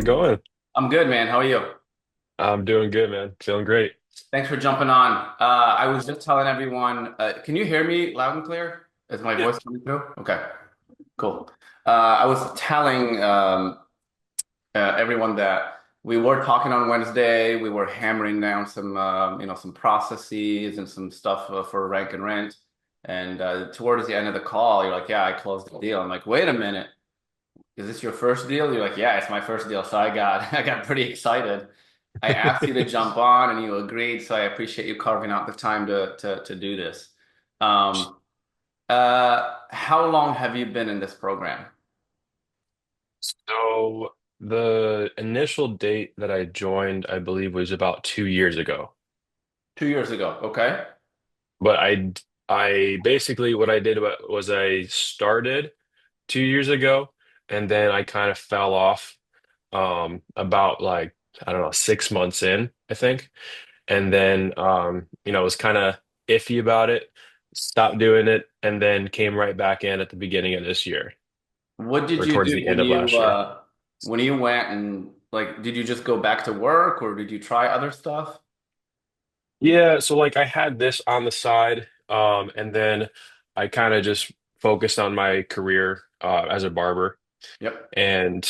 going? I'm good, man. How are you? I'm doing good, man. Feeling great. Thanks for jumping on. I was just telling everyone, can you hear me loud and clear? Is my Yeah. voice coming through? Okay, cool. I was telling everyone that we were talking on Wednesday. We were hammering down some, some processes and some stuff for rank and rent. And towards the end of the call, you're like, "Yeah, I closed the deal." I'm like, "Wait a minute, is this your first deal?" You're like, "Yeah, it's my first deal." So I got I got pretty excited. I asked you to jump on and you agreed, so I appreciate you carving out the time to do this. Um, how long have you been in this program? So the initial date that I joined, I believe, was about 2 years ago. 2 years ago, okay? But I basically what I did was I started 2 years ago, and then I kind of fell off about like I don't know 6 months in, I think, and then was kind of iffy about it, stopped doing it, and then came right back in at the beginning of this year What did or you towards do the end of last year. when you went and like did you just go back to work or did you try other stuff? Yeah, so like I had this on the side, and then I kind of just focused on my career as a barber Yep. and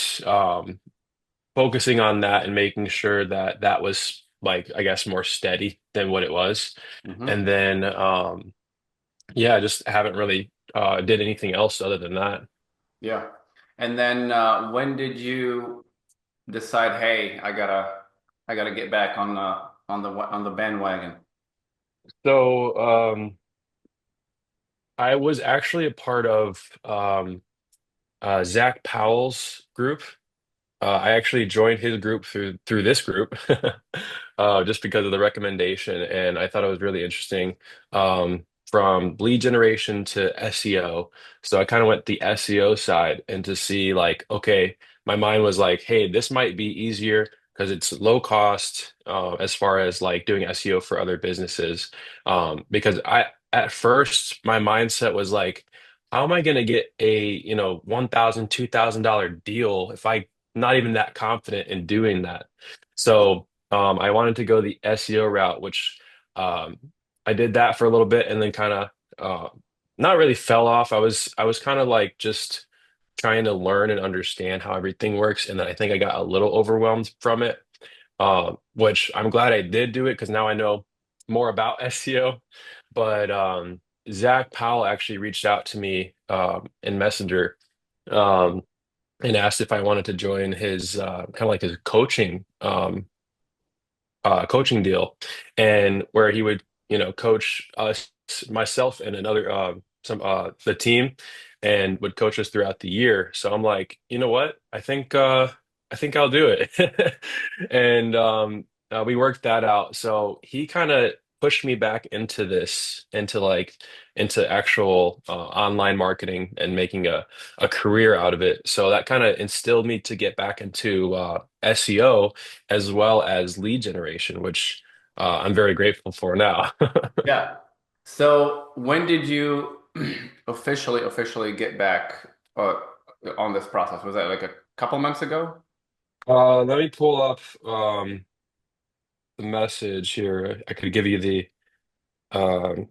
focusing on that and making sure that that was like I guess more steady than what it was. Hmm. And then yeah, I just haven't really did anything else other than that. Yeah. And then when did you decide, hey, I gotta get back on the bandwagon? So I was actually a part of Zach Powell's group. I actually joined his group through this group, just because of the recommendation, and I thought it was really interesting. From lead generation to SEO, so I kind of went the SEO side and to see like, okay, my mind was like, hey, this might be easier because it's low cost as far as like doing SEO for other businesses. Because I at first my mindset was like, how am I going to get a $1,000, $2,000 deal if I not even that confident in doing that. So I wanted to go the SEO route, which um, I did that for a little bit and then kind of not really fell off. I was kind of like just trying to learn and understand how everything works, and then I think I got a little overwhelmed from it. Which I'm glad I did do it because now I know more about SEO. But Zach Powell actually reached out to me in Messenger. Um, and asked if I wanted to join his kind of like his coaching deal, and where he would coach us, myself and another some the team, and would coach us throughout the year. So I'm like, you know what? I think I'll do it. And we worked that out. So he kind of pushed me back into this, into actual online marketing and making a career out of it. So that kind of instilled me to get back into SEO as well as lead generation, which I'm very grateful for now. Yeah. So when did you officially get back on this process? Was that like a couple months ago? Let me pull up the message here. I could give you the um,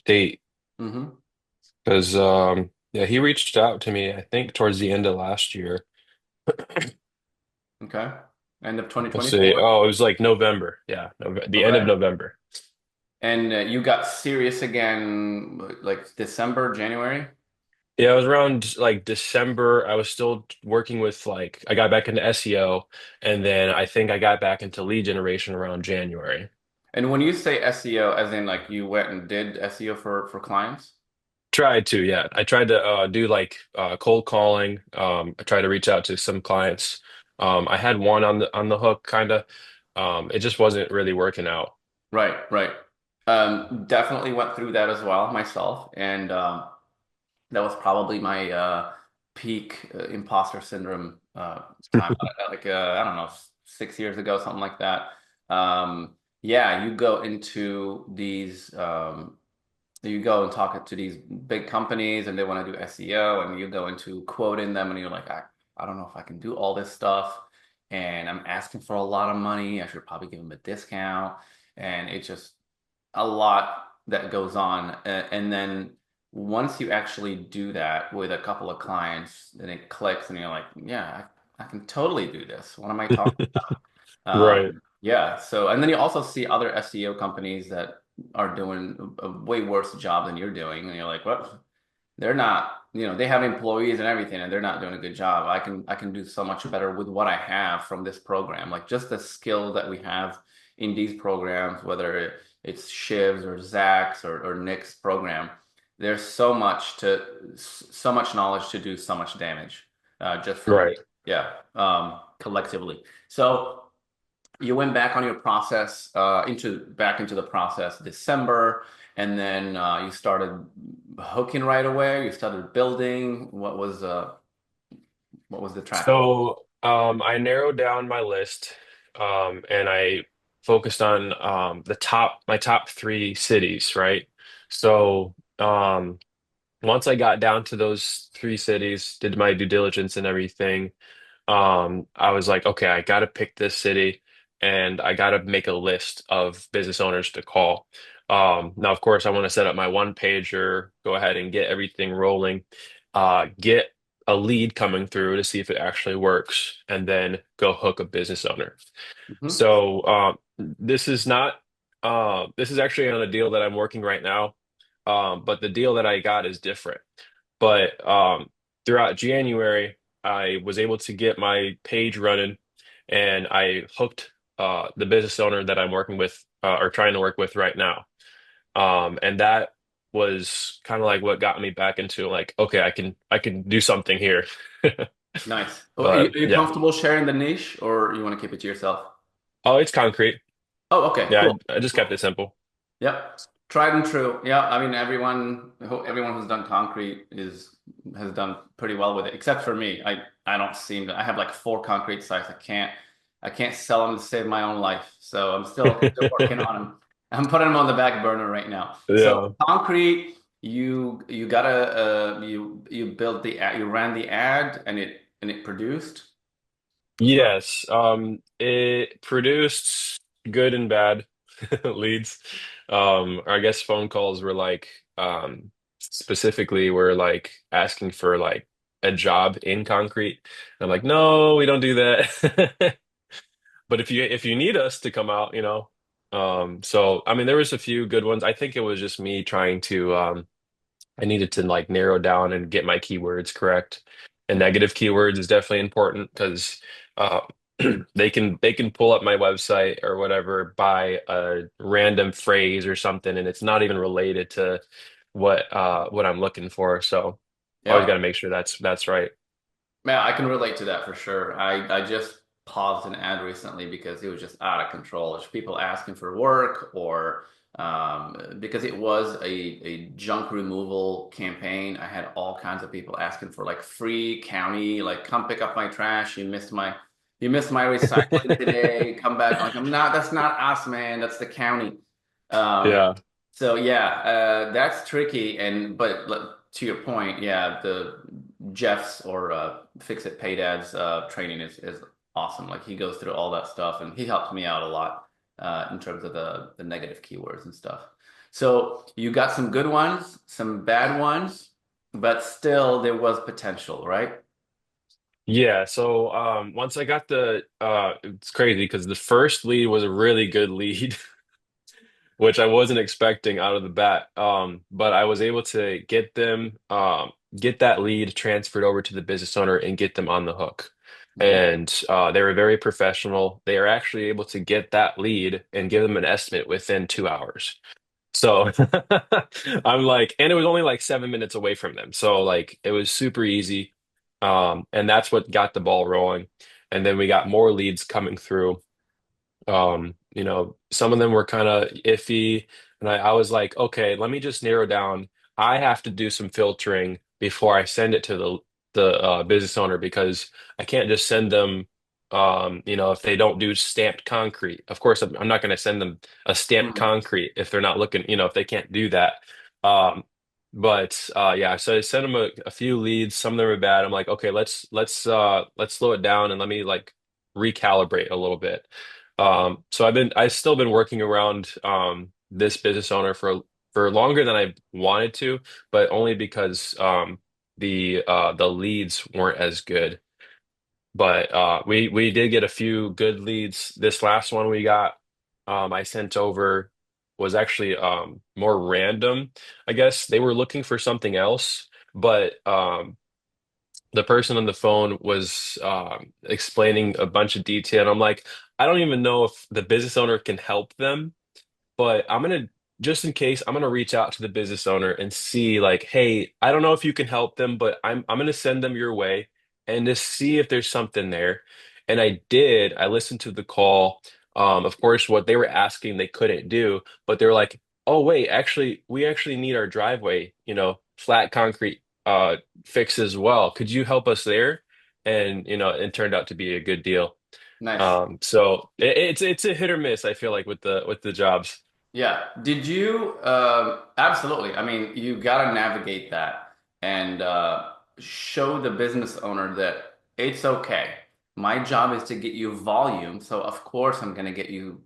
date Hmm. because yeah, he reached out to me, I think, towards the end of last year. Okay. End of Let's see. 2024. Oh, it was like November. Yeah, the end of Okay. November. And you got serious again like December, January? Yeah, it was around like December. I was still working with like I got back into SEO, and then I think I got back into lead generation around January. And when you say SEO, as in like you went and did SEO for clients? Tried to, yeah. I tried to do like cold calling. I tried to reach out to some clients. I had one on the hook, kind of. It just wasn't really working out. Right, right. Definitely went through that as well myself, and that was probably my peak imposter syndrome time. Like I don't know, 6 years ago, something like that. Yeah, you go into these, you go and talk to these big companies, and they want to do SEO, and you go into quoting them, and you're like, I don't know if I can do all this stuff. and I'm asking for a lot of money. I should probably give them a discount. And it's just a lot that goes on. And then once you actually do that with a couple of clients, then it clicks and you're like, yeah, I can totally do this. What am I talking about? Right. Yeah. So, and then you also see other SEO companies that are doing a way worse job than you're doing. And you're like, what? They're not, they have employees and everything, and they're not doing a good job. I can do so much better with what I have from this program. Like just the skill that we have in these programs, whether it's Shiv's or Zach's or Nick's program, there's so much knowledge to do so much damage, just from Right. yeah, collectively. So you went back on your process into back into the process December, and then you started hooking right away. You started building. What was the track? So I narrowed down my list and I focused on my top three cities, right? So once I got down to those three cities, did my due diligence and everything, I was like, okay, I got to pick this city and I got to make a list of business owners to call. Now, of course, I want to set up my one pager, go ahead and get everything rolling, get a lead coming through to see if it actually works, and then go hook a business owner. Mhm. So this is not, this is actually on a deal that I'm working right now, but the deal that I got is different. But throughout January, I was able to get my page running, and I hooked the business owner that I'm working with or trying to work with right now. And that was kind of like what got me back into like, okay, I can do something here. Nice. Oh, But are you yeah. comfortable sharing the niche, or you want to keep it to yourself? Oh, it's concrete. Oh, okay, Yeah, cool. I just kept it simple. Yep. Tried and true. Yeah, I mean everyone who's done concrete is has done pretty well with it, except for me. I don't seem to. I have like four concrete sites. I can't sell them to save my own life. So I'm still working on them. I'm putting them on the back burner right now. So Yeah. concrete, you gotta you built the ad, you ran the ad, and it produced. Yes, it produced good and bad leads. Or I guess phone calls were like, specifically were like asking for like a job in concrete. I'm like, no, we don't do that. But if you need us to come out, so I mean, there was a few good ones. I think it was just me trying to, I needed to like narrow down and get my keywords correct. And negative keywords is definitely important because uh, they can pull up my website or whatever by a random phrase or something, and it's not even related to what I'm looking for. So always got to Yep. make sure that's right. Man, I can relate to that for sure. I just paused an ad recently because it was just out of control. There's people asking for work, or because it was a junk removal campaign. I had all kinds of people asking for like free county, like come pick up my trash. You missed my recycling today. Come back. Like that's not us, man. That's the county. Um, Yeah. so yeah, that's tricky. But to your point, yeah, the Jeff's or Fix It Pay Dad's training is awesome. Like he goes through all that stuff, and he helped me out a lot in terms of the negative keywords and stuff. So you got some good ones, some bad ones, but still there was potential, right? Yeah, so once I got it's crazy because the first lead was a really good lead, which I wasn't expecting out of the bat. But I was able to get that lead transferred over to the business owner and get them on the hook. Mhm. And they were very professional. They are actually able to get that lead and give them an estimate within 2 hours. So I'm like, and it was only like 7 minutes away from them. So like it was super easy. And that's what got the ball rolling. And then we got more leads coming through. Some of them were kind of iffy, and I was like, okay, let me just narrow down. I have to do some filtering before I send it to the business owner because I can't just send them, if they don't do stamped concrete. Of course, I'm not going to send them a stamped Mhm. concrete if they're not looking, if they can't do that. Um, but yeah, so I sent them a few leads. Some of them were bad. I'm like, okay, let's slow it down and let me like recalibrate a little bit. I've still been working around this business owner for longer than I wanted to, but only because the leads weren't as good. But we did get a few good leads. This last one we got, I sent over was actually more random. I guess they were looking for something else, but the person on the phone was explaining a bunch of detail. And I'm like, I don't even know if the business owner can help them, but just in case, I'm gonna reach out to the business owner and see like, hey, I don't know if you can help them, but I'm gonna send them your way and just see if there's something there. And I did. I listened to the call. Of course, what they were asking they couldn't do, but they were like, oh wait, actually, we actually need our driveway, flat concrete fix as well. Could you help us there? And it turned out to be a good deal. Nice. So it's a hit or miss, I feel like with the jobs. Yeah. Did you? Absolutely. I mean, you got to navigate that and show the business owner that it's okay. My job is to get you volume. So, of course, I'm going to get you,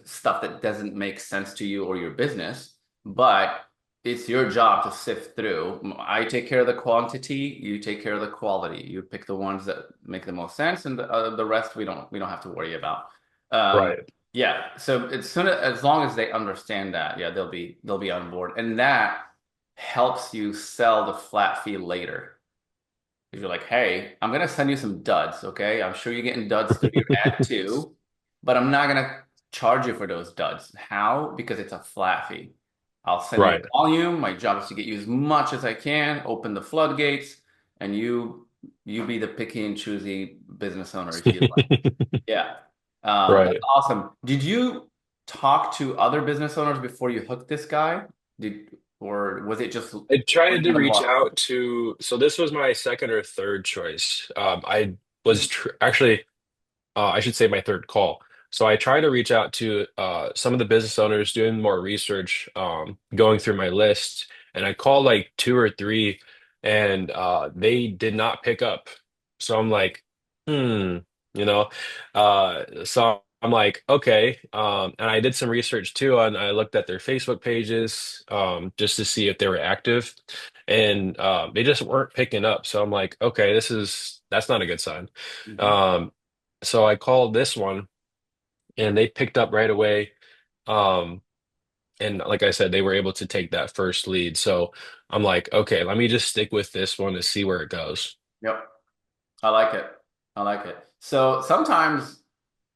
stuff that doesn't make sense to you or your business, but it's your job to sift through. I take care of the quantity, you take care of the quality. You pick the ones that make the most sense, and the rest we don't have to worry about. Um, Right. yeah, so as long as they understand that, yeah, they'll be on board, and that helps you sell the flat fee later. If you're like, hey, I'm gonna send you some duds, okay? I'm sure you're getting duds through your ad too, but I'm not gonna charge you for those duds. How? Because it's a flat fee. I'll send you Right. volume. My job is to get you as much as I can, open the floodgates, and you be the picky and choosy business owner if you like. Yeah. That's Right. awesome. Did you talk to other business owners before you hooked this guy? Or was it just I tried to random reach luck? out to, so this was my second or third choice. I was tr actually, I should say my third call. So I tried to reach out to some of the business owners, doing more research, going through my list, and I called like two or three, and they did not pick up. So I'm like, hmm, you know, so I'm like, okay, and I did some research too, and I looked at their Facebook pages, just to see if they were active, and they just weren't picking up. So I'm like, okay, that's not a good sign. Mhm. Um, so I called this one and they picked up right away. Um, and like I said, they were able to take that first lead. So I'm like, okay, let me just stick with this one to see where it goes. Yep. I like it. I like it. So sometimes,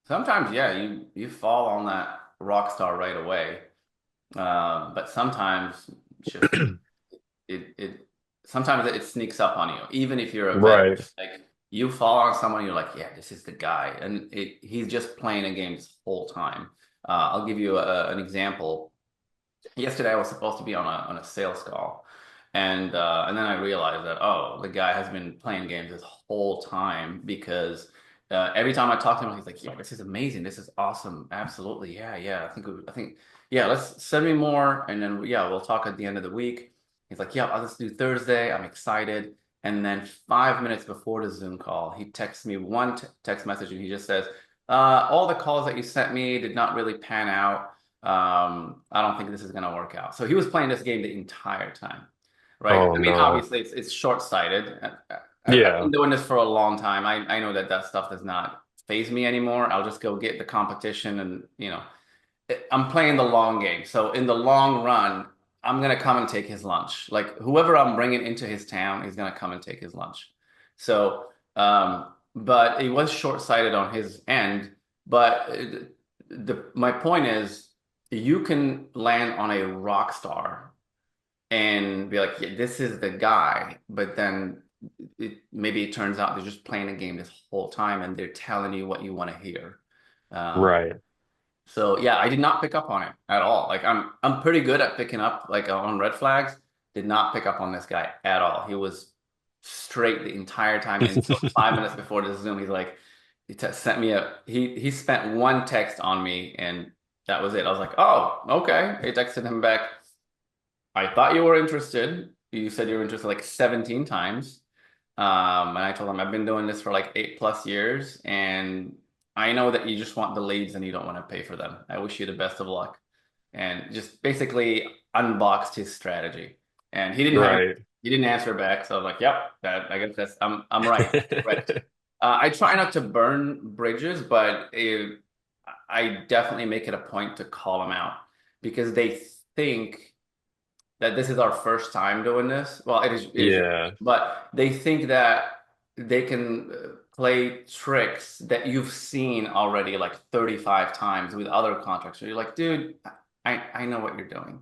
yeah, you fall on that rock star right away. But sometimes it's just it sometimes it sneaks up on you. Even if you're a vet, Right. like you fall on someone, you're like, yeah, this is the guy, and he's just playing a game this whole time. I'll give you an example. Yesterday I was supposed to be on a sales call, and then I realized that the guy has been playing games this whole time because every time I talk to him, he's like, yeah, this is amazing, this is awesome, absolutely, yeah, yeah. I think yeah, let's send me more, and then yeah, we'll talk at the end of the week. He's like, yeah, let's do Thursday. I'm excited. And then 5 minutes before the Zoom call, he texts me one text message, and he just says, all the calls that you sent me did not really pan out. I don't think this is going to work out. So he was playing this game the entire time, right? Oh I mean, no. obviously it's short-sighted. I've Yeah. been doing this for a long time. I know that stuff does not phase me anymore. I'll just go get the competition, and I'm playing the long game. So in the long run, I'm gonna come and take his lunch. Like whoever I'm bringing into his town, he's gonna come and take his lunch. So, but it was short-sighted on his end. But my point is, you can land on a rock star and be like, yeah, this is the guy. But then maybe it turns out they're just playing a game this whole time, and they're telling you what you want to hear. Um, Right. so yeah, I did not pick up on it at all. Like I'm pretty good at picking up like on red flags. Did not pick up on this guy at all. He was straight the entire time until 5 minutes before the Zoom. He's like, sent me he spent one text on me, and that was it. I was like, oh, okay. I texted him back. I thought you were interested. You said you were interested like 17 times. And I told him I've been doing this for like 8+ years, and I know that you just want the leads and you don't want to pay for them. I wish you the best of luck. And just basically unboxed his strategy. And Right. he didn't answer back. So I was like, yep, that I guess that's I'm right. Right. I try not to burn bridges, but I definitely make it a point to call them out because they think that this is our first time doing this. Well, it is your Yeah. first, but they think that they can play tricks that you've seen already like 35 times with other contracts. So you're like, dude, I know what you're doing.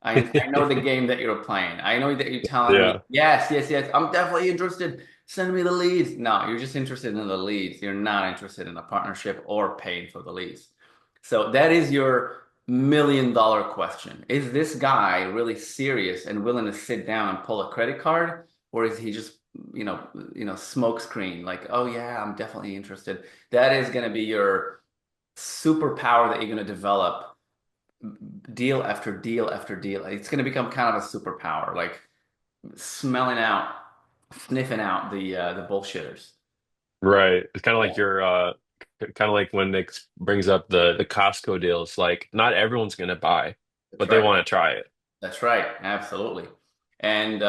I know the game that you're playing. I know that you're telling me, Yeah. yes, yes, yes, I'm definitely interested. Send me the leads. No, you're just interested in the leads. You're not interested in a partnership or paying for the leads. So that is your $1 million question. Is this guy really serious and willing to sit down and pull a credit card? Or is he just, smoke screen like, oh yeah, I'm definitely interested. That is going to be your superpower that you're going to develop deal after deal after deal. It's going to become kind of a superpower, like smelling out, sniffing out the bullshitters. Right. It's kind of like Yeah, your kind of like when Nick brings up the Costco deals. Like not everyone's gonna buy, that's but they right. want to try it. That's right. Absolutely. And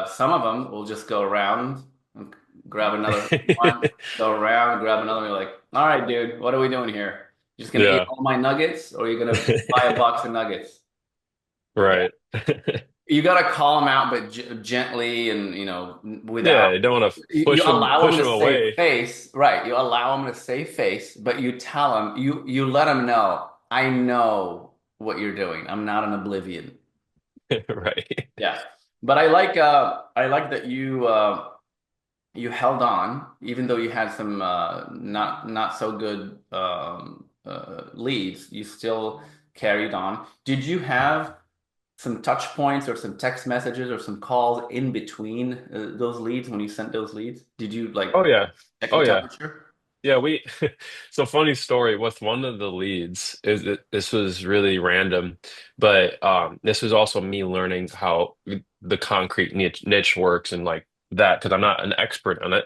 some of them will just go around and grab another one, go around, grab another one. You're like, all right, dude, what are we doing here? You just gonna eat Yeah. all my nuggets, or you're gonna buy a box of nuggets? Yeah. Right. You gotta call them out, but gently and without Yeah, you don't want to you allow push them them to save away. face, right? You allow them to save face, but you tell them, you let them know, I know what you're doing. I'm not an oblivion. Right. Yeah. But I like that you held on, even though you had some not so good leads, you still carried on. Did you have some touch points or some text messages or some calls in between those leads when you sent those leads? Did you like Oh yeah. check the Oh yeah. temperature? Yeah, we so funny story with one of the leads is that this was really random, but this was also me learning how the concrete niche works and like that because I'm not an expert on it.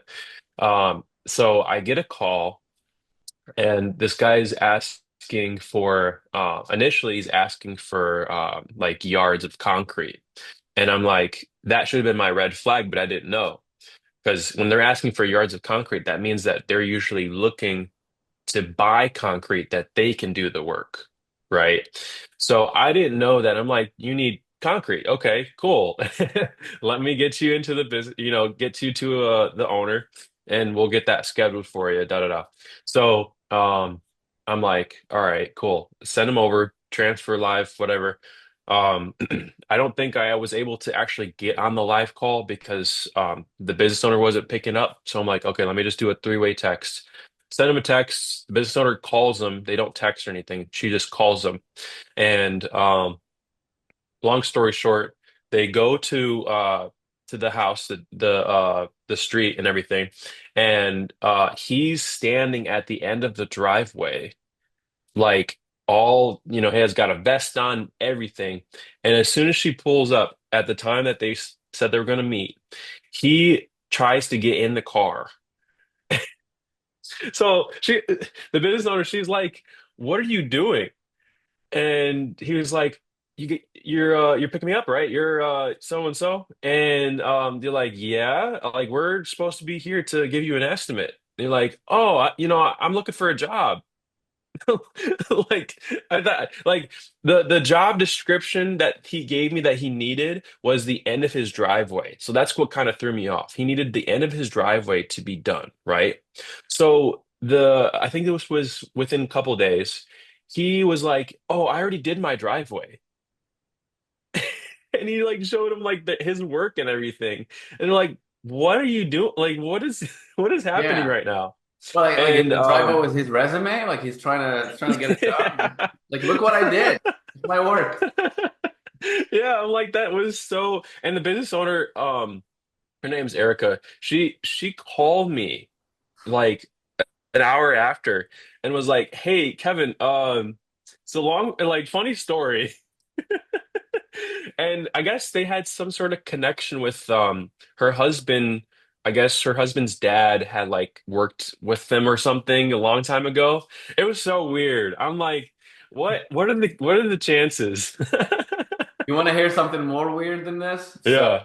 So I get a call and this guy's asking for initially he's asking for like yards of concrete. And I'm like, that should have been my red flag, but I didn't know. Because when they're asking for yards of concrete, that means that they're usually looking to buy concrete that they can do the work, right? So I didn't know that. I'm like, you need concrete. Okay, cool. Let me get you into the business, get you to the owner and we'll get that scheduled for you, da da da. So I'm like, all right, cool. Send them over, transfer live, whatever. Um, I don't think I was able to actually get on the live call because the business owner wasn't picking up. So I'm like, okay, let me just do a three-way text. Send them a text. The business owner calls them. They don't text or anything. She just calls them. And long story short, they go to the house, the street and everything. And he's standing at the end of the driveway, like all, he has got a vest on, everything. And as soon as she pulls up at the time that they said they were going to meet, he tries to get in the car. So the business owner, she's like, "What are you doing?" And he was like, you're picking me up, right? You're so and so." And they're like, "Yeah, like we're supposed to be here to give you an estimate." They're like, "Oh, I'm looking for a job." Like I thought, like the job description that he gave me that he needed was the end of his driveway. So that's what kind of threw me off. He needed the end of his driveway to be done, right? So I think this was within a couple days. He was like, "Oh, I already did my driveway." And he like showed him like his work and everything. And they're like, "What are you doing? Like, what is what is happening Yeah. right now?" Well, like And the driver was his resume, like he's trying to get a job. yeah. Like, look what I did. It's my work. Yeah, I'm like that was so and the business owner, her name's Erica. She called me like an hour after and was like, "Hey, Kevin, so long like funny story." And I guess they had some sort of connection with her husband. I guess her husband's dad had like worked with them or something a long time ago. It was so weird. I'm like, what are the chances? You want to hear something more weird than this? So Yeah.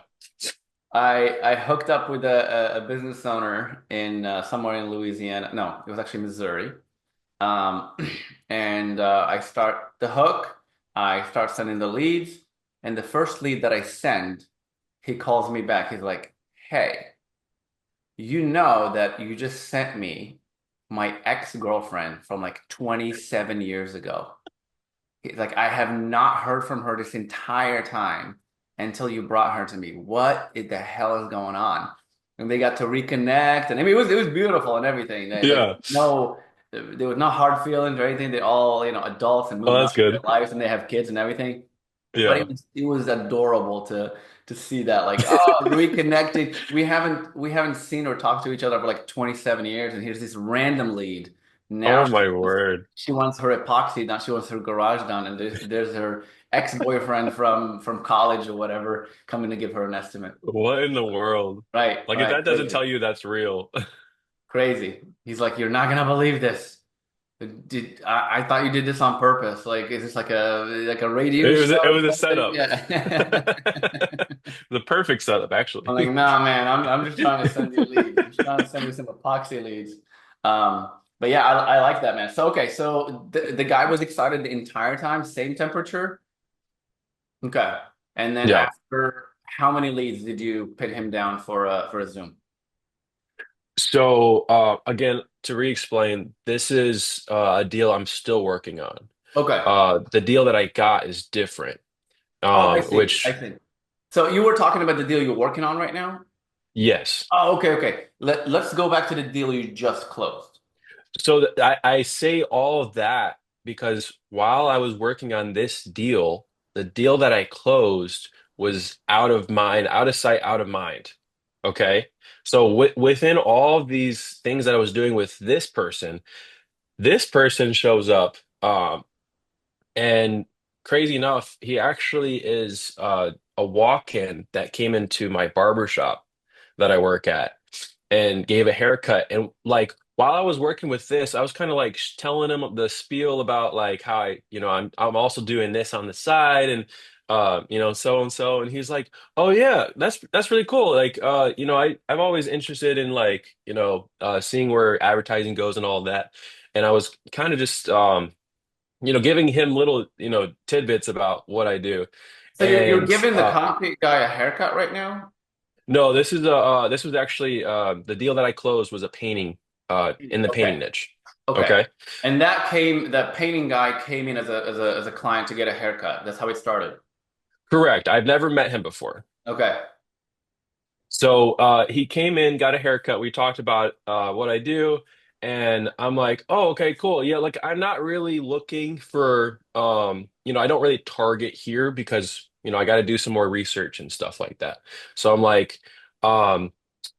I hooked up with a business owner in somewhere in Louisiana. No, it was actually Missouri. Um, and I start the hook. I start sending the leads, and the first lead that I send, he calls me back. He's like, "Hey, you know that you just sent me my ex-girlfriend from like 27 years ago." He's like, I have not heard from her this entire time until you brought her to me. What the hell is going on? And they got to reconnect, and I mean, it was beautiful and everything. Like Yeah. no, there was no hard feelings or anything. They all adults and Oh, moved on that's with their good. lives, and they have kids and everything. But Yeah. it was adorable to see that. Like, oh, reconnected. We haven't seen or talked to each other for like 27 years, and here's this random lead. Now Oh my word. she wants her epoxy done. She wants her garage done, and there's her ex-boyfriend from college or whatever coming to give her an estimate. What in the world? Right, Like if right, that doesn't crazy, tell you that's real. crazy. He's like, you're not gonna believe this. I thought you did this on purpose? Like, is this like a radio show It or was a something? setup. Yeah. The perfect setup, I'm like, actually. nah, man. I'm just trying to send you leads. I'm just trying to send you some epoxy leads. But yeah, I like that, man. So okay, so the guy was excited the entire time, same temperature. Okay. And then Yeah. after how many leads did you pin him down for a Zoom? So again, to re-explain, this is a deal I'm still working on. Okay. The deal that I got is different. Oh, I see. I Which see. So you were talking about the deal you're working on right now? yes. Oh, okay, okay. Let's go back to the deal you just closed. So I say all of that because while I was working on this deal, the deal that I closed was out of mind, out of sight, out of mind. Okay. So within all of these things that I was doing with this person shows up. And crazy enough, he actually is a walk-in that came into my barber shop that I work at and gave a haircut. And like while I was working with this, I was kind of like telling him the spiel about like how I'm also doing this on the side and so and so. And he's like, "Oh yeah, that's really cool. Like I'm always interested in like seeing where advertising goes and all that." And I was kind of just giving him little, tidbits about what I do. So you're And giving the concrete guy a haircut right now? no, this was actually the deal that I closed was a painting in the Okay. painting niche. Okay. Okay. And that painting guy came in as a client to get a haircut. That's how it started. Correct. I've never met him before. Okay. So he came in, got a haircut. We talked about what I do, and I'm like, oh, okay, cool. Yeah, like I'm not really looking for I don't really target here because I got to do some more research and stuff like that. So I'm like, um,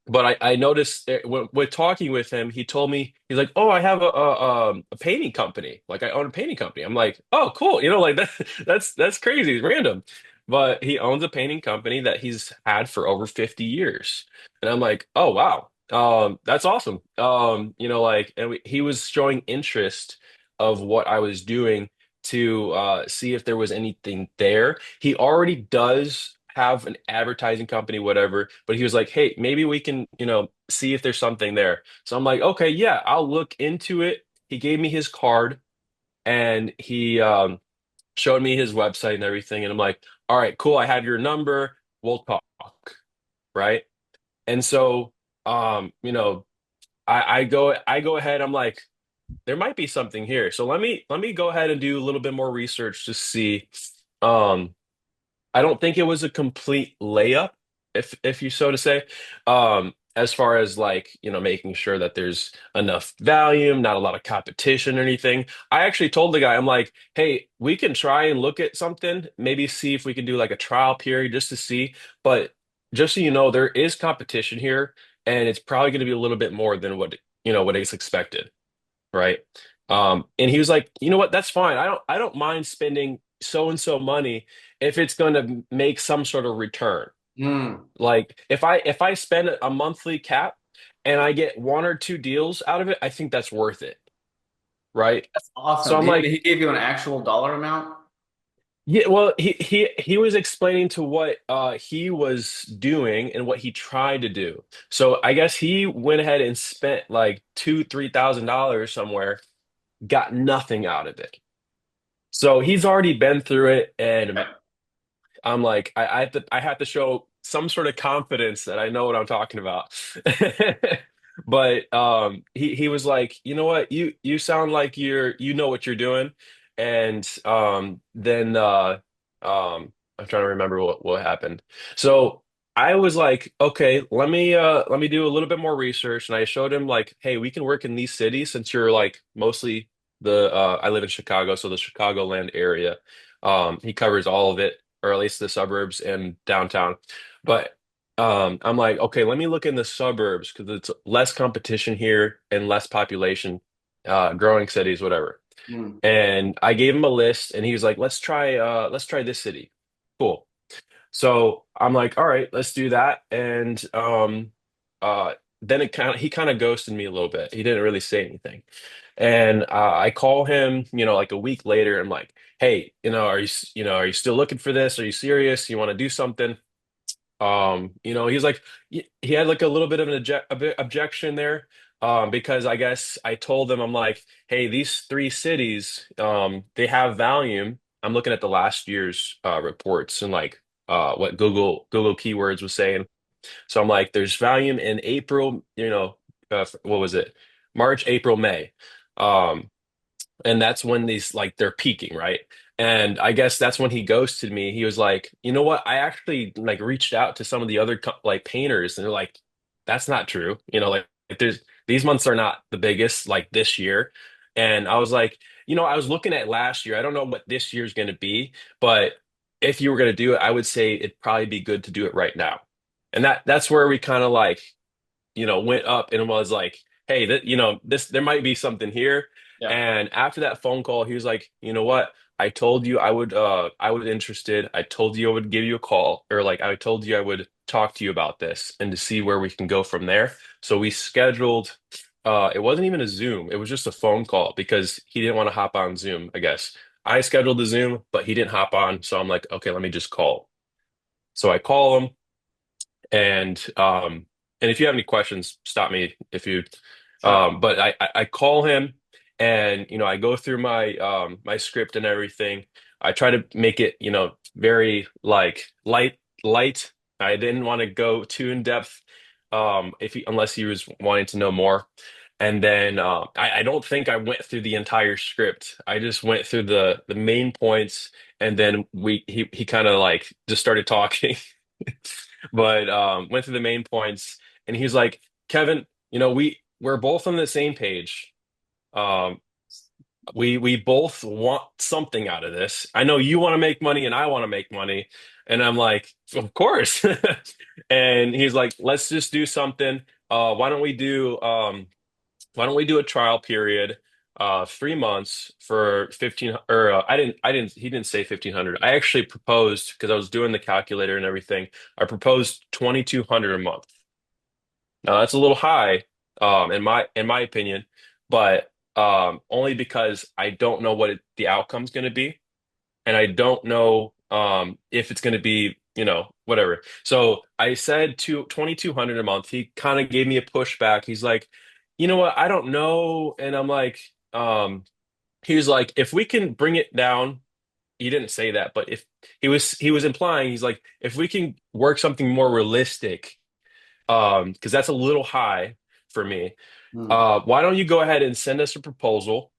but I noticed that with talking with him, he told me he's like, oh, I have a painting company. Like I own a painting company. I'm like, oh, cool. Like that that's crazy, it's random. But he owns a painting company that he's had for over 50 years. And I'm like, oh, wow. That's awesome. Like, and he was showing interest of what I was doing to see if there was anything there. He already does have an advertising company, whatever, but he was like, hey, maybe we can, see if there's something there. So I'm like, okay, yeah, I'll look into it. He gave me his card and he showed me his website and everything. And I'm like, all right, cool. I have your number. We'll talk. Right. And so, I go ahead. I'm like, there might be something here. So let me go ahead and do a little bit more research to see. Um, I don't think it was a complete layup, if you so to say. As far as like, making sure that there's enough volume, not a lot of competition or anything. I actually told the guy, I'm like, hey, we can try and look at something, maybe see if we can do like a trial period just to see. But just so you know, there is competition here, and it's probably going to be a little bit more than what is expected, right? And he was like, you know what, that's fine. I don't mind spending so and so money if it's going to make some sort of return. Mm, Like if I spend a monthly cap and I get one or two deals out of it, I think that's worth it, right? that's So awesome. I'm like, He gave you an actual dollar amount? yeah, well, he was explaining to what he was doing and what he tried to do. So I guess he went ahead and spent like $2,000, $3,000 somewhere, got nothing out of it. So he's already been through it, and Right. I'm like, I have to show some sort of confidence that I know what I'm talking about. But he was like, you know what, you sound like you know what you're doing, and then I'm trying to remember what happened. So I was like, okay, let me do a little bit more research, and I showed him like, hey, we can work in these cities since you're like mostly the I live in Chicago, so the Chicagoland area. He covers all of it, or at least the suburbs and downtown. But I'm like, okay, let me look in the suburbs because it's less competition here and less population, growing cities, whatever. Mm, And I gave him a list, and he was like, let's try this city. Cool. So I'm like, all right, let's do that. And uh, then he kind of ghosted me a little bit. He didn't really say anything. And I call him, like a week later. I'm like, hey, are you still looking for this? Are you serious? You want to do something? He's like, he had like a little bit of a bit objection there, because I guess I told them, I'm like, hey, these three cities, they have volume. I'm looking at the last year's reports and like what Google keywords was saying. So I'm like, there's volume in April, what was it? March, April, May. Um, and that's when these like they're peaking, right? And I guess that's when he ghosted me. He was like, you know what, I actually like reached out to some of the other like painters, and they're like, that's not true, like there's these months are not the biggest like this year. And I was like, I was looking at last year. I don't know what this year's going to be, but if you were going to do it, I would say it'd probably be good to do it right now. And that's where we kind of like, went up and was like, hey, this there might be something here. yeah. And after that phone call, he was like, you know what? I told you I would interested. I told you I would give you a call, or like I told you I would talk to you about this and to see where we can go from there. So we scheduled, it wasn't even a Zoom, it was just a phone call because he didn't want to hop on Zoom, I guess. I scheduled the Zoom, but he didn't hop on. So I'm like, okay, let me just call. So I call him, and if you have any questions, stop me if you Sure. but I call him, and I go through my script and everything. I try to make it, very like light. I didn't want to go too in depth, if unless he was wanting to know more. And then I don't think I went through the entire script. I just went through the main points, and then he kind of like just started talking. But went through the main points, and he's like, Kevin, we're both on the same page. Um, we both want something out of this. I know you want to make money, and I want to make money. And I'm like, of course. And he's like, let's just do something. Why don't we do a trial period, 3 months for 15, or he didn't say 1,500. I actually proposed, because I was doing the calculator and everything. I proposed 2,200 a month. Now that's a little high, in my opinion, but only because I don't know what the outcome's going to be, and I don't know if it's going to be, whatever. So I said 2,200 a month. He kind of gave me a pushback. He's like, you know what? I don't know. And I'm like, he was like, if we can bring it down. He didn't say that, but if he was implying, he's like, if we can work something more realistic, because that's a little high for me. Mm, Why don't you go ahead and send us a proposal,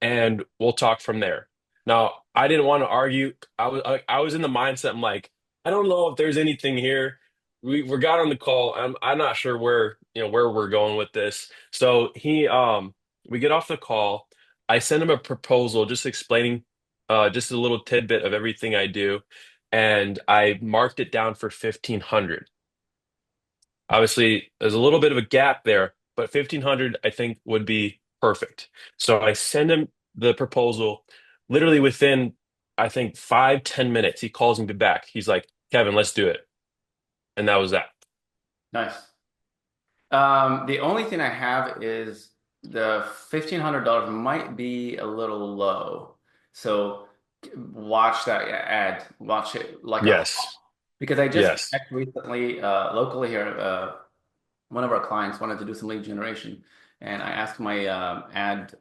and we'll talk from there. Now, I didn't want to argue. I was in the mindset. I'm like, I don't know if there's anything here. We got on the call. I'm not sure where we're going with this. So we get off the call. I send him a proposal just explaining just a little tidbit of everything I do, and I marked it down for 1,500. Obviously, there's a little bit of a gap there, but 1,500 I think would be perfect. So I send him the proposal. Literally within, I think, 5, 10 minutes, he calls me back. He's like, Kevin, let's do it. and that was that. Nice. The only thing I have is the $1,500 might be a little low. So watch that ad, watch it like a hawk. Yes. Because I just Yes. checked recently, locally here, one of our clients wanted to do some lead generation, and I asked my ad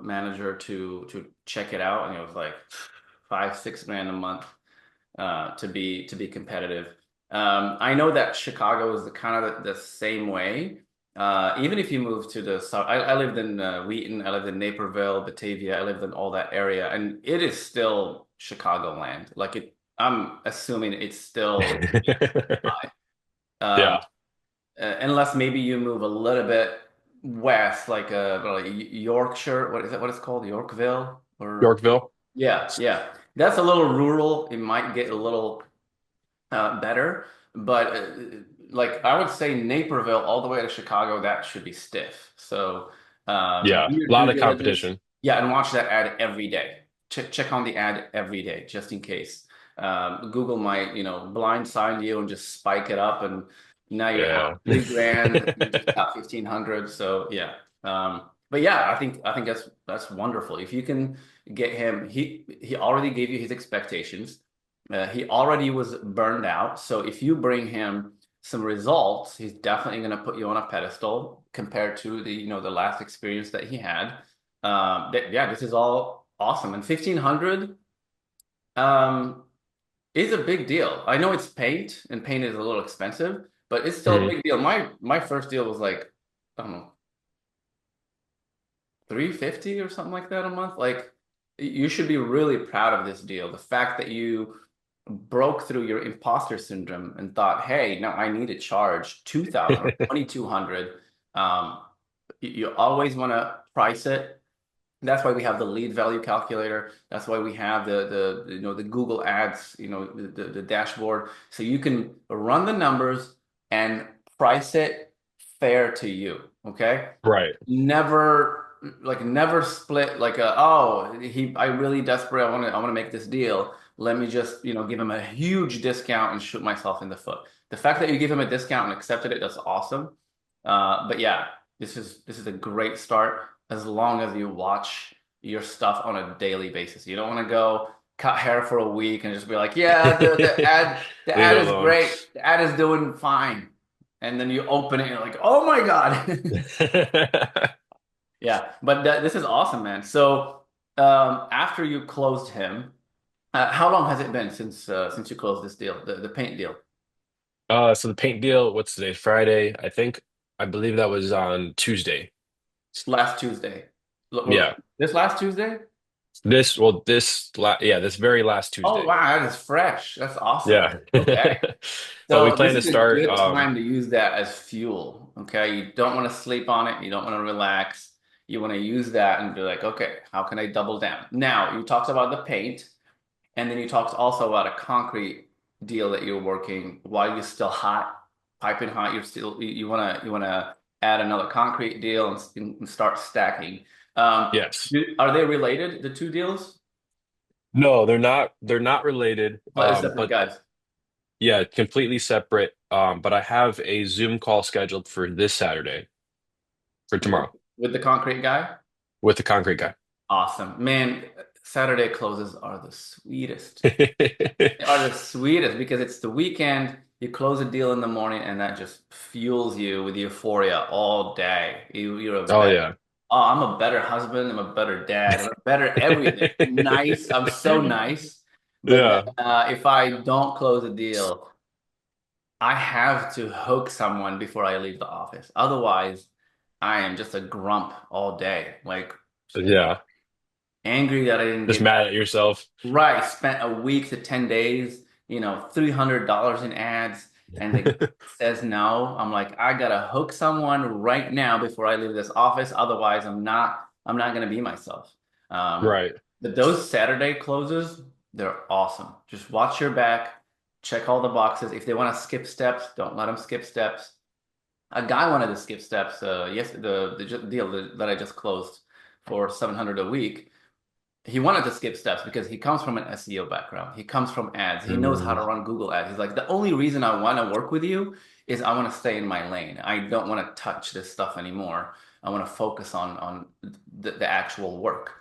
manager to check it out, and it was like 5, 6 grand a month to be competitive. I know that Chicago is the kind of the same way. Even if you move to the south, I lived in Wheaton, I lived in Naperville, Batavia, I lived in all that area, and it is still Chicagoland. Like it, I'm assuming it's still high. Yeah. Unless maybe you move a little bit west, like Yorkshire. What is it? What it's called? Yorkville or Yorkville. yeah, yeah. That's a little rural. It might get a little better. But like I would say Naperville all the way to Chicago, that should be stiff. So Yeah. do your A lot due of diligence. competition. Yeah, and watch that ad every day. Check on the ad every day, just in case. Google might, blindside you and just spike it up, and now you're out Yeah. 3 grand, you just got 1,500. So yeah. But yeah, I think that's wonderful. If you can get him, he already gave you his expectations. He already was burned out. So if you bring him some results, he's definitely going to put you on a pedestal compared to the last experience that he had. Yeah, this is all awesome. And 1,500 um, is a big deal. I know it's paint, and paint is a little expensive, but it's still a Mhm. big deal. My first deal was like, I don't know, 350 or something like that a month. Like you should be really proud of this deal. The fact that you broke through your imposter syndrome and thought, hey, no, I need to charge 2,000 or 2,200. Um, you always want to price it. That's why we have the lead value calculator. That's why we have the Google Ads, the dashboard. So you can run the numbers and price it fair to you. Okay. Right. Never split like I really desperate. I want to make this deal. Let me just, give him a huge discount and shoot myself in the foot. The fact that you give him a discount and accepted it, that's awesome. But yeah, this is a great start as long as you watch your stuff on a daily basis. You don't want to go cut hair for a week and just be like, yeah, the ad the Leave ad it is alone. great. The ad is doing fine. And then you open it and you're like, oh my God. Yeah, but this is awesome, man. So after you closed him, how long has it been since you closed this deal, the paint deal? So the paint deal, what's today? Friday, I think. I believe that was on Tuesday. Last Tuesday. Yeah. This last Tuesday? This very last Oh Tuesday. wow, that is fresh. That's awesome. Yeah. Okay. But we So this plan to is a start good time to use that as fuel. Okay. You don't want to sleep on it. You don't want to relax. You want to use that and be like, okay, how can I double down? Now, you talked about the paint. And then you talked also about a concrete deal that you're working while you're still hot, piping hot. You wanna add another concrete deal and start stacking. yes. Are they related, the two deals? No, they're not related. But it's separate But guys yeah, completely separate. But I have a Zoom call scheduled for this Saturday, for with, tomorrow, with the concrete guy. with the concrete guy. Awesome, man. Saturday closes are the sweetest. They are the sweetest because it's the weekend. You close a deal in the morning, and that just fuels you with euphoria all day. You're a Oh better. yeah. Oh, I'm a better husband. I'm a better dad. I'm a better everything. Nice. I'm so nice. But then, Yeah. if I don't close a deal, I have to hook someone before I leave the office. Otherwise, I am just a grump all day. Like Yeah. angry that I didn't Just get mad at yourself. right. Spent a week to 10 days, $300 in ads, and the guy says no. I'm like, I gotta hook someone right now before I leave this office. Otherwise, I'm not gonna be myself. Um, Right. but those Saturday closes, they're awesome. Just watch your back, check all the boxes. If they want to skip steps, don't let them skip steps. A guy wanted to skip steps. Yes, the deal that I just closed for 700 a week. he wanted to skip steps because he comes from an SEO background. He comes from ads. He knows how Mm, to run Google ads. He's like, the only reason I want to work with you is I want to stay in my lane. I don't want to touch this stuff anymore. I want to focus on the actual work.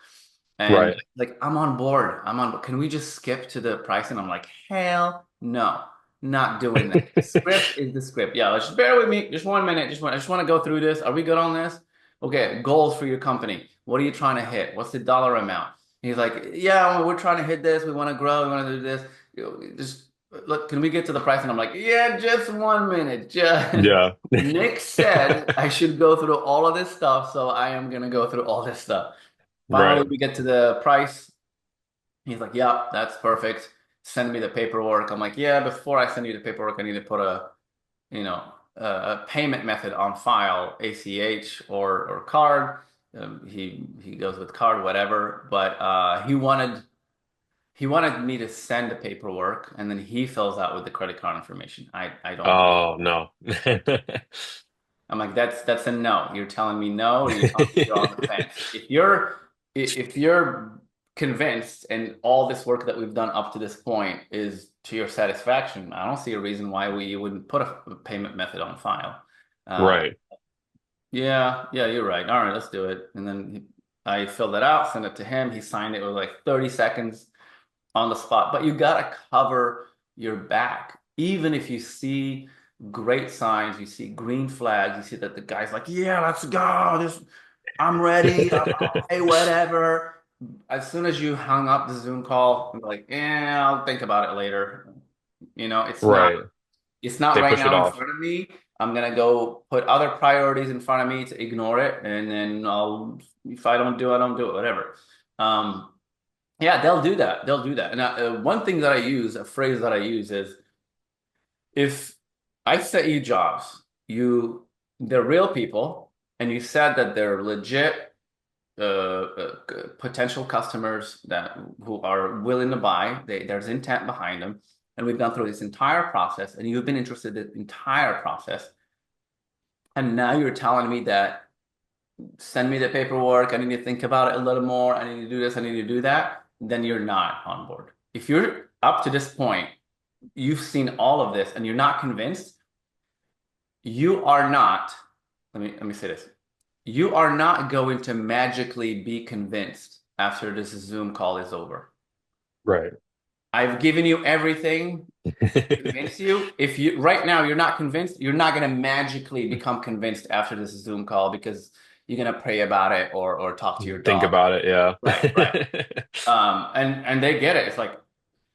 And right. like, I'm on board. I'm on. Can we just skip to the pricing? I'm like, hell no, not doing that. The script is the script. Yeah, let's just bear with me. Just 1 minute. I just want to go through this. Are we good on this? Okay, goals for your company. What are you trying to hit? What's the dollar amount? He's like, yeah, we're trying to hit this. We want to grow. We want to do this. Just look, can we get to the price? And I'm like, yeah, just 1 minute. Just Yeah. Nick said I should go through all of this stuff, so I am gonna go through all this stuff. Finally, Right. we get to the price. He's like, yeah, that's perfect. Send me the paperwork. I'm like, yeah, before I send you the paperwork, I need to put a payment method on file, ACH or card. He goes with card, whatever. But he wanted me to send the paperwork, and then he fills out with the credit card information. I don't do. Oh no. I'm like, that's a no. You're telling me no, or you're telling me you're on the fence. If you're convinced, and all this work that we've done up to this point is to your satisfaction, I don't see a reason why we wouldn't put a payment method on file. Uh, Right. yeah, yeah, you're right. All right, let's do it. And then I filled it out, sent it to him. He signed it. It was like 30 seconds on the spot. But you gotta cover your back. Even if you see great signs, you see green flags, you see that the guy's like, yeah, let's go. I'm ready. Hey, whatever. As soon as you hung up the Zoom call, I'm like, yeah, I'll think about it later. It's not Right. it's not They right push it now in off. front of me. I'm gonna go put other priorities in front of me to ignore it, and then if I don't do it, I don't do it, whatever. Um, yeah, they'll do that. They'll do that. And one thing that I use, a phrase that I use is, if I set you jobs, they're real people, and you said that they're legit potential customers who are willing to buy. There's intent behind them, and we've gone through this entire process, and you've been interested in the entire process, and now you're telling me that send me the paperwork. I need to think about it a little more. I need to do this. I need to do that. Then you're not on board. If you're up to this point, you've seen all of this, and you're not convinced, you are not. Let me say this. You are not going to magically be convinced after this Zoom call is over. Right. I've given you everything to convince you. If you right now you're not convinced, you're not going to magically become convinced after this Zoom call because you're going to pray about it or talk to your Think dog. about it, yeah. Right, right. And they get it. It's like,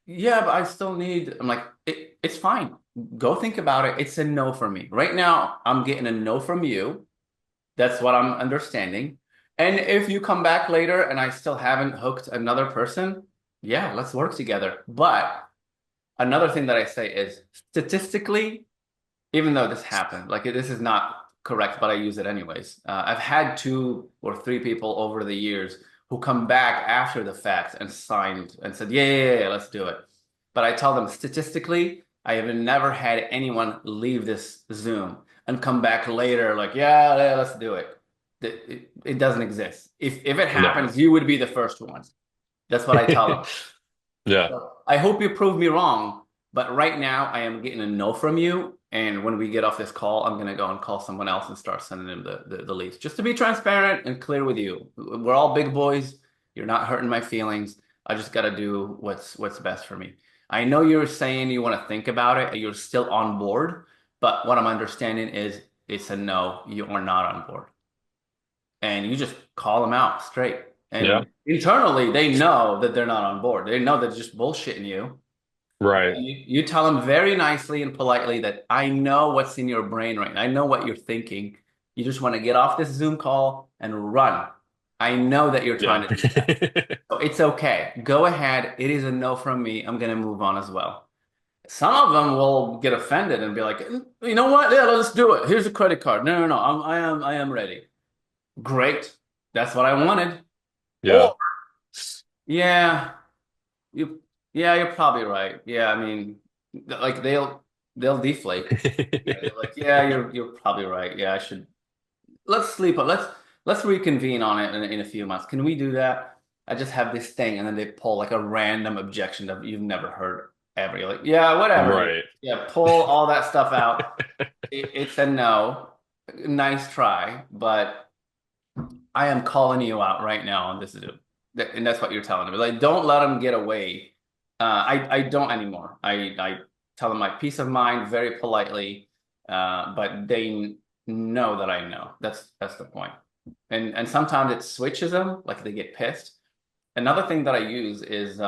yeah, but I still need. I'm like, it's fine. Go think about it. It's a no for me. Right now, I'm getting a no from you. That's what I'm understanding. And if you come back later and I still haven't hooked another person, yeah, let's work together. But another thing that I say is, statistically, even though this happened, like, this is not correct, but I use it anyways. I've had 2 or 3 people over the years who come back after the fact and signed and said, yeah, yeah, yeah, let's do it. But I tell them, statistically, I have never had anyone leave this Zoom and come back later like, yeah, yeah, let's do it. It doesn't exist. If it No. happens, you would be the first one. That's what I tell them. Yeah. So I hope you prove me wrong, but right now I am getting a no from you. And when we get off this call, I'm gonna go and call someone else and start sending them the leads. Just to be transparent and clear with you. We're all big boys. You're not hurting my feelings. I just gotta do what's best for me. I know you're saying you want to think about it, you're still on board, but what I'm understanding is it's a no, you are not on board. And you just call them out straight. Yeah. And internally, they know that they're not on board. They know they're just bullshitting you. Right. You tell them very nicely and politely that I know what's in your brain right now. I know what you're thinking. You just want to get off this Zoom call and run. I know that you're trying Yeah. to do that. So it's okay. Go ahead. It is a no from me. I'm going to move on as well. Some of them will get offended and be like, you know what? Yeah, let's do it. Here's a credit card. No, no, no. I am ready. Great. That's what I wanted. Yeah. Or, yeah, you, yeah, you're probably right. Yeah, I mean, like they'll deflate. Yeah, they're like, yeah, you're probably right. Yeah, I should. Let's sleep. Let's reconvene on it in a few months. Can we do that? I just have this thing, and then they pull like a random objection that you've never heard ever. You're like, yeah, whatever, dude. Right. Yeah, pull all that stuff out. It's a no. Nice try, but I am calling you out right now on this dude. And that's what you're telling them. Like, don't let them get away. I don't anymore. I tell them my peace of mind very politely, but they know that I know. That's the point. And sometimes it switches them, like they get pissed. Another thing that I use is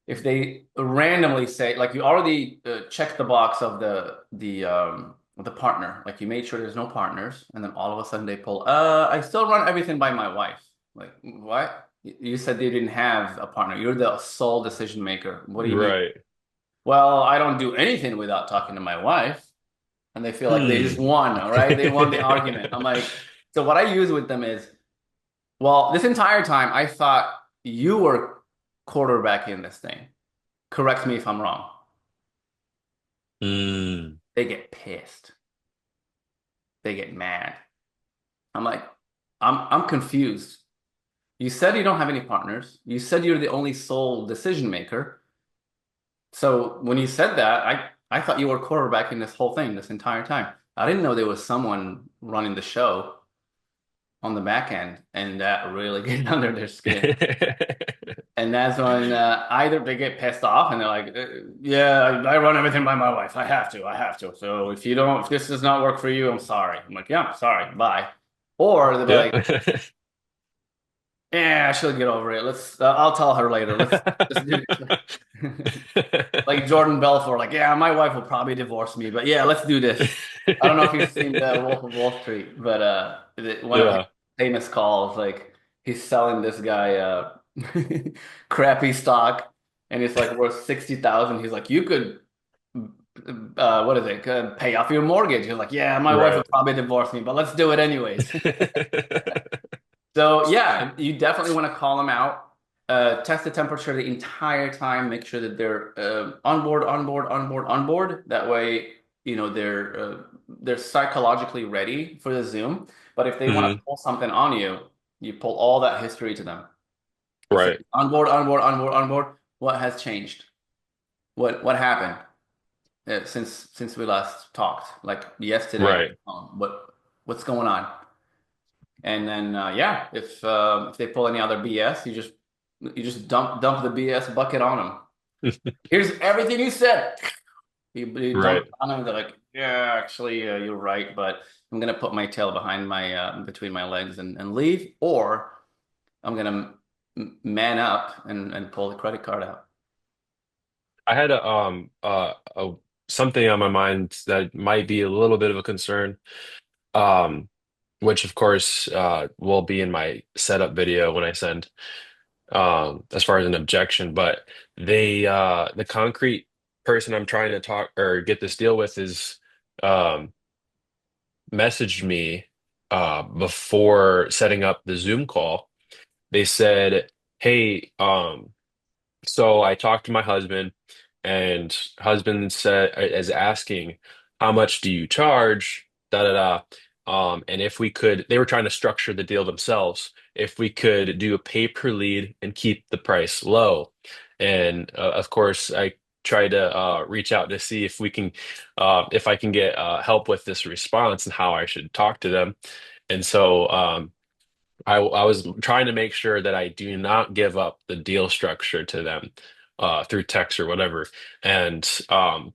if they randomly say, like you already checked the box of the partner, like you made sure there's no partners, and then all of a sudden they pull, I still run everything by my wife. Like, what? You said they didn't have a partner. You're the sole decision maker. What do you mean? Right. Well, I don't do anything without talking to my wife. And they feel like they just Hmm. won, all right? They won the argument. I'm like, so what I use with them is, well, this entire time I thought you were quarterbacking this thing. Correct me if I'm wrong. Hmm. They get pissed. They get mad. I'm like, I'm confused. You said you don't have any partners. You said you're the only sole decision maker. So when you said that, I thought you were quarterbacking this whole thing this entire time. I didn't know there was someone running the show on the back end, and that really get under their skin. And that's when either they get pissed off and they're like, "Yeah, I run everything by my wife. I have to. So if you don't, if this does not work for you, I'm sorry." I'm like, "Yeah, sorry, bye." Or they'll be Yeah. like, "Yeah, she'll get over it. I'll tell her later. Let's do this." Like Jordan Belfort, like, "Yeah, my wife will probably divorce me, but yeah, let's do this." I don't know if you've seen the Wolf of Wall Street, but one of his Yeah. famous calls, like he's selling this guy crappy stock, and it's like worth 60,000. He's like, you could, what is it? Pay off your mortgage. He's like, yeah, my wife Right. would probably divorce me, but let's do it anyways. So yeah, you definitely want to call them out. Test the temperature the entire time. Make sure that they're on board, on board, on board, on board. That way, they're psychologically ready for the Zoom. But if they want to Hmm. pull something on you, you pull all that history to them. You say Right. on board, on board, on board, on board. What has changed? What happened since we last talked? Like yesterday on Right. the phone. What's going on? And then yeah, if they pull any other BS, you just dump the BS bucket on them. Here's everything you said. You dump Right. it on them. They're like, yeah, actually, you're right, but I'm gonna put my tail behind my between my legs and leave, or I'm gonna man up and pull the credit card out. I had a something on my mind that might be a little bit of a concern. Um, which of course will be in my setup video when I send as far as an objection, but the concrete person I'm trying to talk or get this deal with is um messaged me before setting up the Zoom call. They said, "Hey, so I talked to my husband, and husband said is asking, how much do you charge? Da da da. And if we could, they were trying to structure the deal themselves. If we could do a pay per lead and keep the price low, and of course, I tried to reach out to see if I can get help with this response and how I should talk to them. And so I was trying to make sure that I do not give up the deal structure to them through text or whatever. And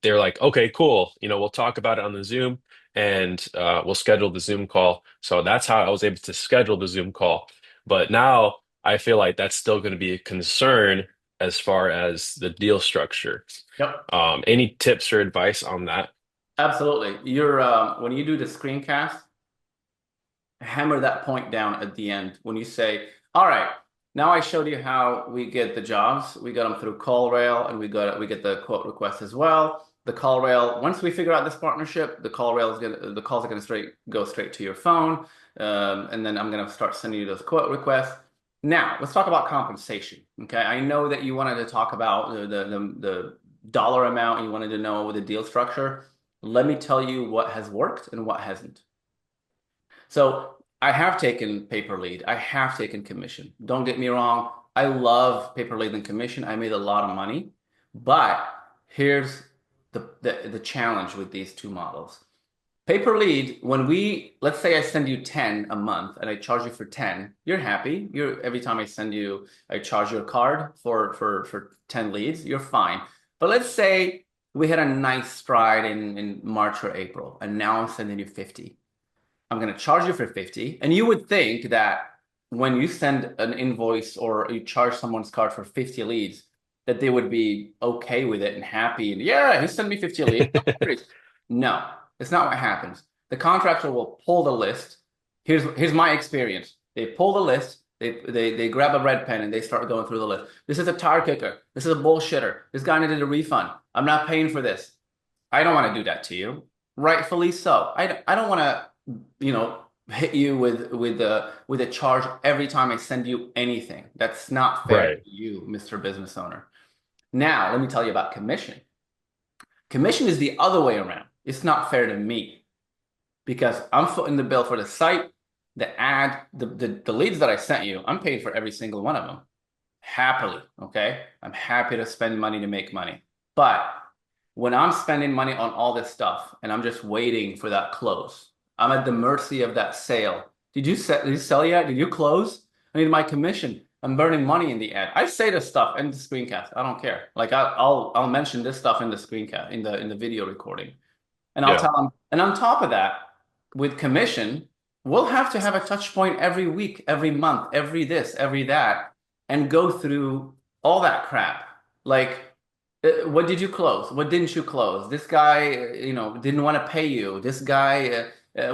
they're like, okay, cool. We'll talk about it on the Zoom and we'll schedule the Zoom call. So that's how I was able to schedule the Zoom call. But now I feel like that's still going to be a concern as far as the deal structure. Yep, Any tips or advice on that? absolutely. You're when you do the screencast, hammer that point down at the end when you say, all right, now I showed you how we get the jobs. We got them through CallRail and we get the quote request as well. The CallRail, once we figure out this partnership, the calls are gonna go straight to your phone. And then I'm gonna start sending you those quote requests. Now, let's talk about compensation. Okay. I know that you wanted to talk about the dollar amount, you wanted to know the deal structure. Let me tell you what has worked and what hasn't. So I have taken paper lead. I have taken commission. Don't get me wrong. I love paper lead and commission. I made a lot of money. But here's the challenge with these two models. Pay per lead, when let's say I send you 10 a month and I charge you for 10, you're happy. Every time I charge your card for 10 leads, you're fine. But let's say we had a nice stride in March or April, and now I'm sending you 50. I'm going to charge you for 50. And you would think that when you send an invoice or you charge someone's card for 50 leads, that they would be okay with it and happy. And yeah, he sent me 50 leads. No worries. No, it's not what happens. The contractor will pull the list. Here's my experience. They pull the list, they grab a red pen and they start going through the list. This is a tire kicker. This is a bullshitter. This guy needed a refund. I'm not paying for this. I don't want to do that to you. Rightfully so. I don't want to, hit you with a charge every time I send you anything. That's not fair to Right. you, Mr. Business Owner. Now, let me tell you about commission. Commission is the other way around. It's not fair to me because I'm footing the bill for the site, the ad, the leads that I sent you. I'm paid for every single one of them. Happily, okay? I'm happy to spend money to make money. But when I'm spending money on all this stuff and I'm just waiting for that close, I'm at the mercy of that sale. Did you sell yet? Did you close? I need my commission. I'm burning money in the ad. I say this stuff in the screencast. I don't care. Like I'll mention this stuff in the screencast in the video recording. And I'll Yeah. tell them. And on top of that, with commission, we'll have to have a touch point every week, every month, every this, every that, and go through all that crap. Like, what did you close? What didn't you close? This guy, didn't want to pay you. This guy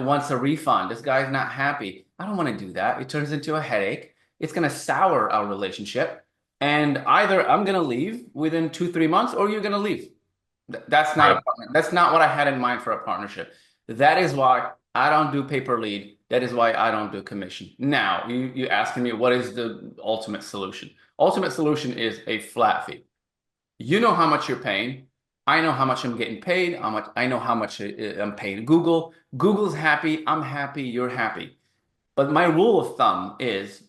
wants a refund. This guy's not happy. I don't want to do that. It turns into a headache. It's going to sour our relationship. And either I'm going to leave within 2, 3 months, or you're going to leave. Right. That's not what I had in mind for a partnership. That is why I don't do paper lead. That is why I don't do commission. Now, you asking me what is the ultimate solution? Ultimate solution is a flat fee. You know how much you're paying. I know how much I'm getting paid. I know how much I'm paying Google. Google's happy. I'm happy. You're happy. But my rule of thumb is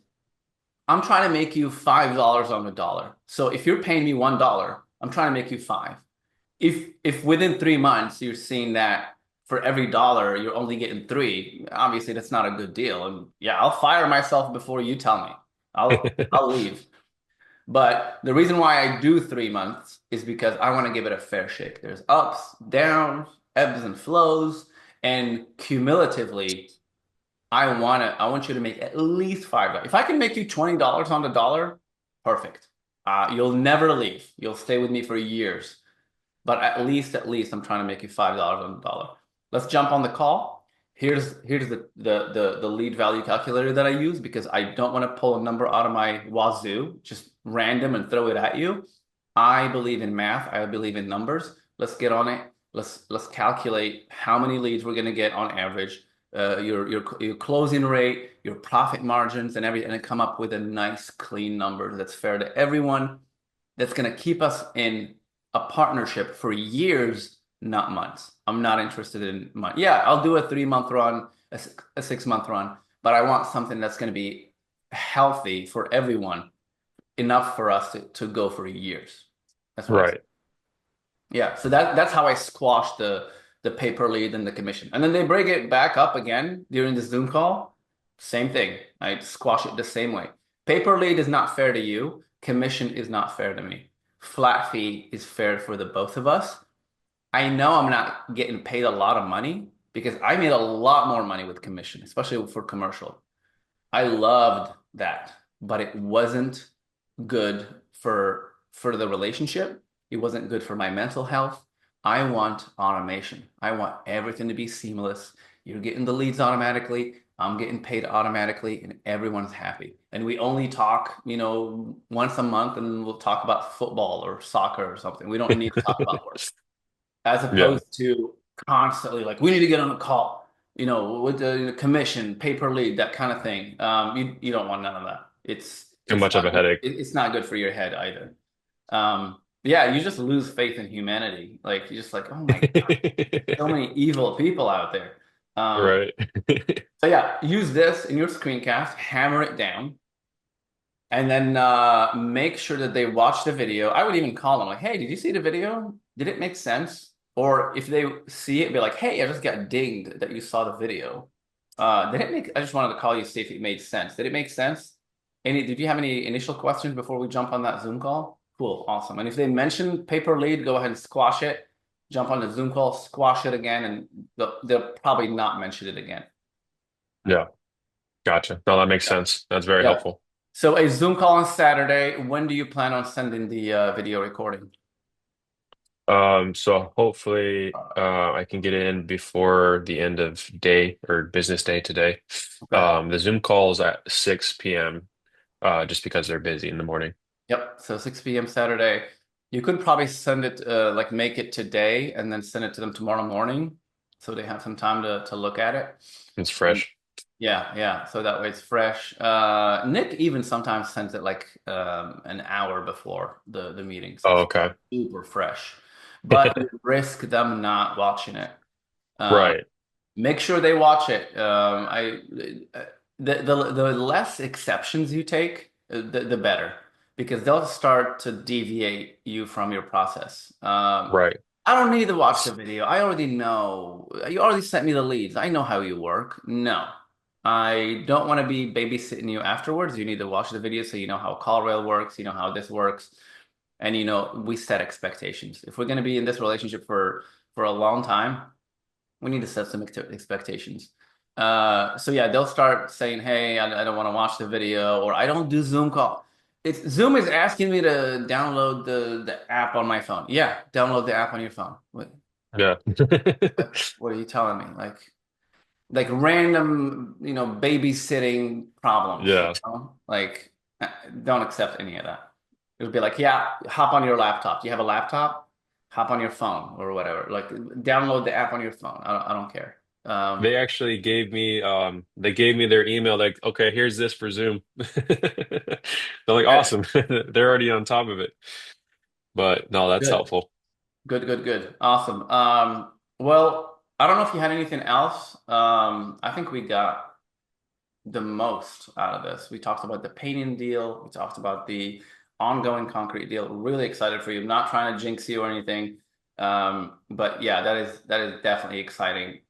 I'm trying to make you $5 on the dollar. So if you're paying me $1, I'm trying to make you five. If within 3 months you're seeing that for every dollar you're only getting three, obviously that's not a good deal. And yeah, I'll fire myself before you tell me. I'll leave. But the reason why I do 3 months is because I want to give it a fair shake. There's ups, downs, ebbs and flows, and cumulatively, I want you to make at least $5. If I can make you $20 on the dollar, perfect. You'll never leave. You'll stay with me for years. But at least, I'm trying to make you $5 on the dollar. Let's jump on the call. Here's the lead value calculator that I use because I don't want to pull a number out of my wazoo, just random and throw it at you. I believe in math. I believe in numbers. Let's get on it. Let's calculate how many leads we're going to get on average, your closing rate, your profit margins, and everything, and come up with a nice, clean number that's fair to everyone. That's going to keep us in a partnership for years, not months. I'm not interested in months. Yeah, I'll do a 3 month run, a 6 month run, but I want something that's going to be healthy for everyone, enough for us to go for years. That's what I Right. yeah, so that's how I squash the paper lead and the commission. And then they bring it back up again during the Zoom call. Same thing. I squash it the same way. Paper lead is not fair to you. Commission is not fair to me. Flat fee is fair for the both of us. I know I'm not getting paid a lot of money because I made a lot more money with commission, especially for commercial. I loved that, but it wasn't good for the relationship. It wasn't good for my mental health. I want automation. I want everything to be seamless. You're getting the leads automatically. I'm getting paid automatically, and everyone's happy. And we only talk, once a month, and we'll talk about football or soccer or something. We don't need to talk about work, as Yeah. opposed to constantly like we need to get on a call, with the commission, paper lead, that kind of thing. You don't want none of that. It's Too it's much of not a good. headache. It's not good for your head either. Yeah, you just lose faith in humanity. Like you're just like, oh my God, so many evil people out there. Right. So yeah, use this in your screencast, hammer it down, and then make sure that they watch the video. I would even call them like, "Hey, did you see the video? Did it make sense?" Or if they see it, be like, "Hey, I just got dinged that you saw the video. Did it make? I just wanted to call you to see if it made sense. Did it make sense? Did you have any initial questions before we jump on that Zoom call? Cool, awesome. And if they mention paper lead, go ahead and squash it. Jump on the Zoom call, squash it again, and they'll probably not mention it again. Yeah. Gotcha. No, that makes Yeah. sense. That's very Yeah. helpful. So a Zoom call on Saturday. When do you plan on sending the video recording? So hopefully, I can get in before the end of day or business day today. Okay. The Zoom call is at 6 p.m. Just because they're busy in the morning. Yep. So 6 p.m. Saturday. You could probably send it, like make it today and then send it to them tomorrow morning, so they have some time to look at it. It's And fresh. yeah, yeah. So that way it's fresh. Nick even sometimes sends it like an hour before the meeting, so Oh, it's okay. super fresh. But you risk them not watching it. Um, Right. Make sure they watch it. The less exceptions you take, the better, because they'll start to deviate you from your process. Right. I don't need to watch the video. I already know. You already sent me the leads. I know how you work. No, I don't want to be babysitting you afterwards. You need to watch the video so you know how call rail works, you know how this works, and you know we set expectations. If we're going to be in this relationship for a long time, we need to set some expectations. So yeah, they'll start saying, "Hey, I don't want to watch the video," or "I don't do Zoom call." Zoom is asking me to download the app on my phone. Yeah, download the app on your phone. Yeah. What are you telling me? Like random, babysitting problems. Yeah. Like don't accept any of that. It would be like, yeah, hop on your laptop. Do you have a laptop? Hop on your phone or whatever. Like download the app on your phone. I don't care. Um, They gave me their email like, okay, here's this for Zoom. They're like, good, awesome. They're already on top of it. But no, that's good, helpful. good, good, good. Awesome. Well, I don't know if you had anything else. I think we got the most out of this. We talked about the painting deal. We talked about the ongoing concrete deal. Really excited for you. I'm not trying to jinx you or anything. But yeah, that is definitely exciting.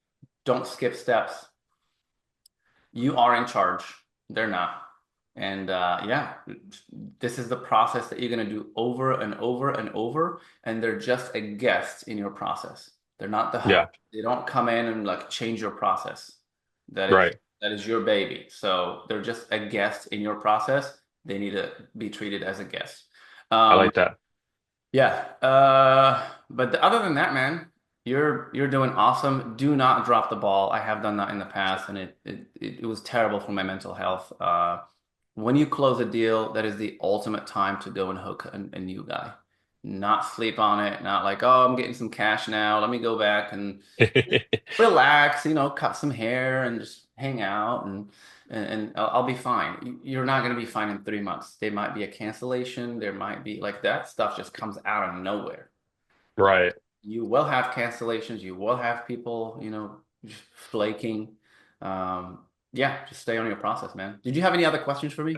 Don't skip steps. You are in charge. They're not. And yeah, this is the process that you're going to do over and over and over. And they're just a guest in your process. They're not the host. Yeah. They don't come in and like change your process. That is Right. that is your baby. So they're just a guest in your process. They need to be treated as a guest. I Um, like that. yeah. But other than that, man, you're doing awesome. Do not drop the ball. I have done that in the past, and it was terrible for my mental health. When you close a deal, that is the ultimate time to go and hook a new guy. Not sleep on it. Not like, oh, I'm getting some cash now. Let me go back and relax, cut some hair and just hang out and I'll be fine. You're not going to be fine in 3 months. There might be a cancellation. There might be like that stuff just comes out of nowhere. Right. You will have cancellations. You will have people, just flaking. Yeah, just stay on your process, man. Did you have any other questions for me?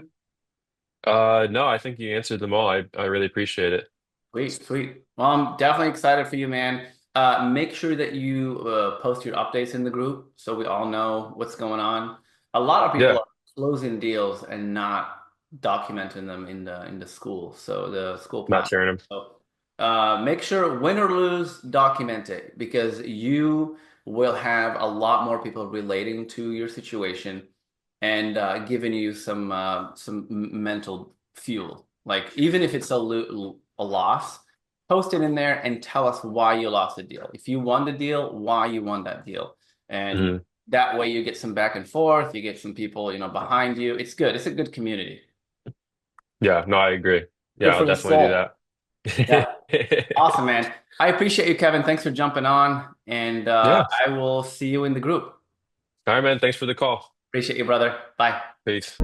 No, I think you answered them all. I really appreciate it. Sweet, sweet. Well, I'm definitely excited for you, man. Make sure that you post your updates in the group so we all know what's going on. A lot of people Yeah, are closing deals and not documenting them in the school, so the school not platform. sharing them. So make sure win or lose, document it because you will have a lot more people relating to your situation and giving you some mental fuel. Like even if it's a loss, post it in there and tell us why you lost the deal. If you won the deal, why you won that deal. And Mhm. that way you get some back and forth, you get some people, behind you. It's good. It's a good community. Yeah, no, I agree. Good Yeah, I'll for the definitely do soul. that. Yeah. Awesome, man. I appreciate you, Kevin. Thanks for jumping on. And Yeah. I will see you in the group. All right, man. Thanks for the call. Appreciate you, brother. Bye. Peace.